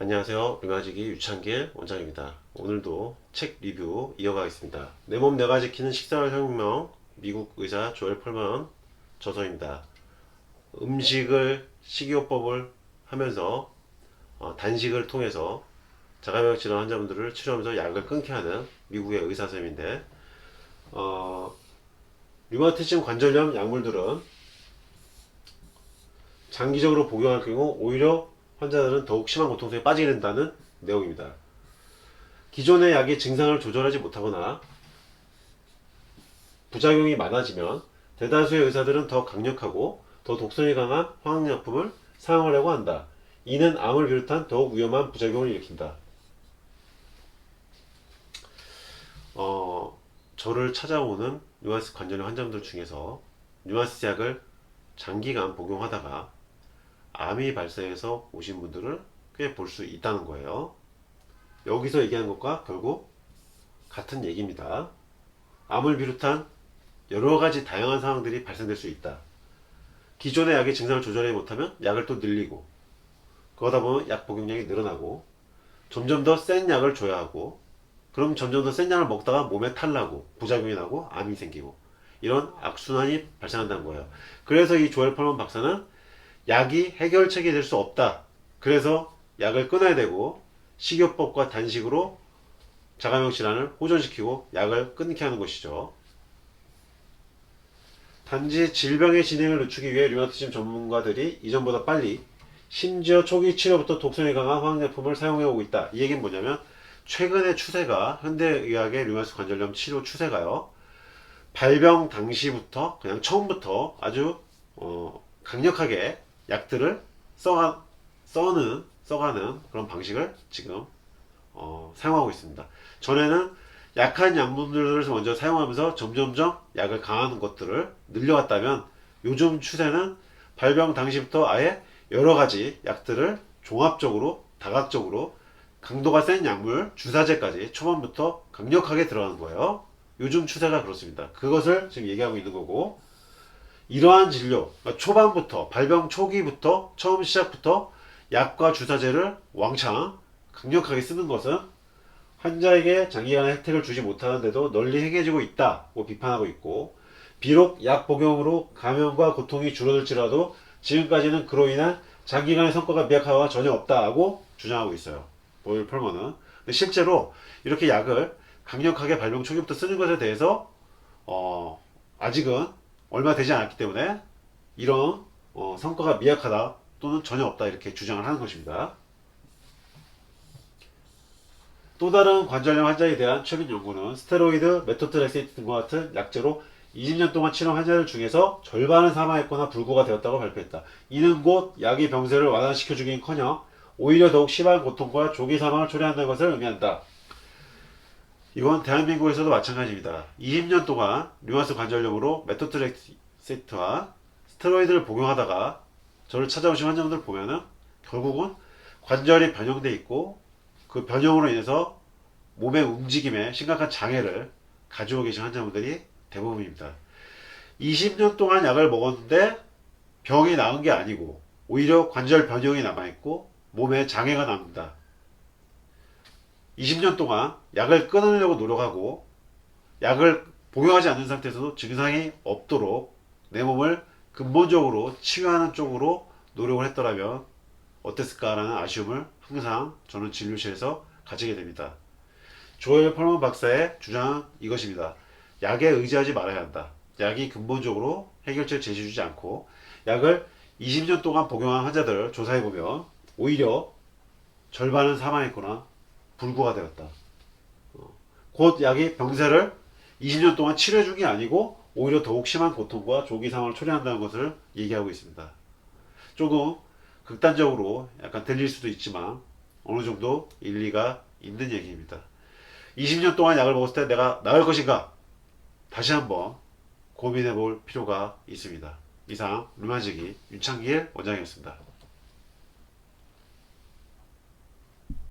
안녕하세요. 류마지기 유창길 원장입니다. 오늘도 책 리뷰 이어가겠습니다. 내 몸 내가 지키는 식사의 혁명, 미국 의사 조엘 펄먼 저서입니다. 음식을 식이요법을 하면서 단식을 통해서 자가면역 질환 환자분들을 치료하면서 약을 끊게 하는 미국의 의사 선생님인데, 류마티즘 관절염 약물들은 장기적으로 복용할 경우 오히려 환자들은 더욱 심한 고통 속에 빠지게 된다는 내용입니다. 기존의 약이 증상을 조절하지 못하거나 부작용이 많아지면 대다수의 의사들은 더 강력하고 더 독성이 강한 화학약품을 사용하려고 한다. 이는 암을 비롯한 더욱 위험한 부작용을 일으킨다. 저를 찾아오는 뉘앙스 관절염 환자분들 중에서 뉘앙스 약을 장기간 복용하다가 암이 발생해서 오신 분들을 꽤 볼 수 있다는 거예요. 여기서 얘기하는 것과 결국 같은 얘기입니다. 암을 비롯한 여러 가지 다양한 상황들이 발생될 수 있다. 기존의 약의 증상을 조절하지 못하면 약을 또 늘리고, 그러다 보면 약 복용량이 늘어나고, 점점 더 센 약을 줘야 하고, 그럼 점점 더 센 약을 먹다가 몸에 탈나고 부작용이 나고 암이 생기고, 이런 악순환이 발생한다는 거예요. 그래서 이 조엘 펄먼 박사는 약이 해결책이 될 수 없다. 그래서 약을 끊어야 되고 식이요법과 단식으로 자가면역 질환을 호전시키고 약을 끊게 하는 것이죠. 단지 질병의 진행을 늦추기 위해 류마티즘 전문가들이 이전보다 빨리, 심지어 초기 치료부터 독성이 강한 화학약품을 사용해 오고 있다. 이 얘기는 뭐냐면, 최근의 추세가, 현대의학의 류마티스 관절염 치료 추세가요, 발병 당시부터 그냥 처음부터 아주 강력하게 약들을 써가는 그런 방식을 지금 사용하고 있습니다. 전에는 약한 약물들을 먼저 사용하면서 점점점 약을 강화하는 것들을 늘려갔다면, 요즘 추세는 발병 당시부터 아예 여러 가지 약들을 종합적으로 다각적으로 강도가 센 약물 주사제까지 초반부터 강력하게 들어가는 거예요. 요즘 추세가 그렇습니다. 그것을 지금 얘기하고 있는 거고, 이러한 진료, 그러니까 초반부터 발병 초기부터 처음 시작부터 약과 주사제를 왕창 강력하게 쓰는 것은 환자에게 장기간의 혜택을 주지 못하는데도 널리 행해지고 있다고 비판하고 있고, 비록 약 복용으로 감염과 고통이 줄어들지라도 지금까지는 그로 인한 장기간의 성과가 미약하거나 전혀 없다고 주장하고 있어요. 조엘 펄먼은. 근데 실제로 이렇게 약을 강력하게 발병 초기부터 쓰는 것에 대해서 아직은 얼마 되지 않았기 때문에 이런 성과가 미약하다 또는 전혀 없다 이렇게 주장을 하는 것입니다. 또 다른 관절염 환자에 대한 최근 연구는 스테로이드, 메토트렉세이트 등과 같은 약제로 20년 동안 치료한 환자들 중에서 절반은 사망했거나 불구가 되었다고 발표했다. 이는 곧 약이 병세를 완화시켜주기는커녕 오히려 더욱 심한 고통과 조기 사망을 초래한다는 것을 의미한다. 이건 대한민국에서도 마찬가지입니다. 20년 동안 류마티스 관절염으로 메토트렉세이트와 스테로이드를 복용하다가 저를 찾아오신 환자분들 보면은 결국은 관절이 변형돼 있고, 그 변형으로 인해서 몸의 움직임에 심각한 장애를 가지고 계신 환자분들이 대부분입니다. 20년 동안 약을 먹었는데 병이 나은 게 아니고 오히려 관절 변형이 남아있고 몸에 장애가 남는다. 20년 동안 약을 끊으려고 노력하고 약을 복용하지 않는 상태에서도 증상이 없도록 내 몸을 근본적으로 치유하는 쪽으로 노력을 했더라면 어땠을까라는 아쉬움을 항상 저는 진료실에서 가지게 됩니다. 조엘 펄먼 박사의 주장은 이것입니다. 약에 의지하지 말아야 한다. 약이 근본적으로 해결책을 제시해주지 않고 약을 20년 동안 복용한 환자들을 조사해보면 오히려 절반은 사망했거나 불구가 되었다. 곧 약이 병세를 20년 동안 치료해준 게 아니고 오히려 더욱 심한 고통과 조기 사망을 초래한다는 것을 얘기하고 있습니다. 조금 극단적으로 약간 들릴 수도 있지만 어느 정도 일리가 있는 얘기입니다. 20년 동안 약을 먹었을 때 내가 나을 것인가? 다시 한번 고민해 볼 필요가 있습니다. 이상 류마지기 윤창길 원장이었습니다.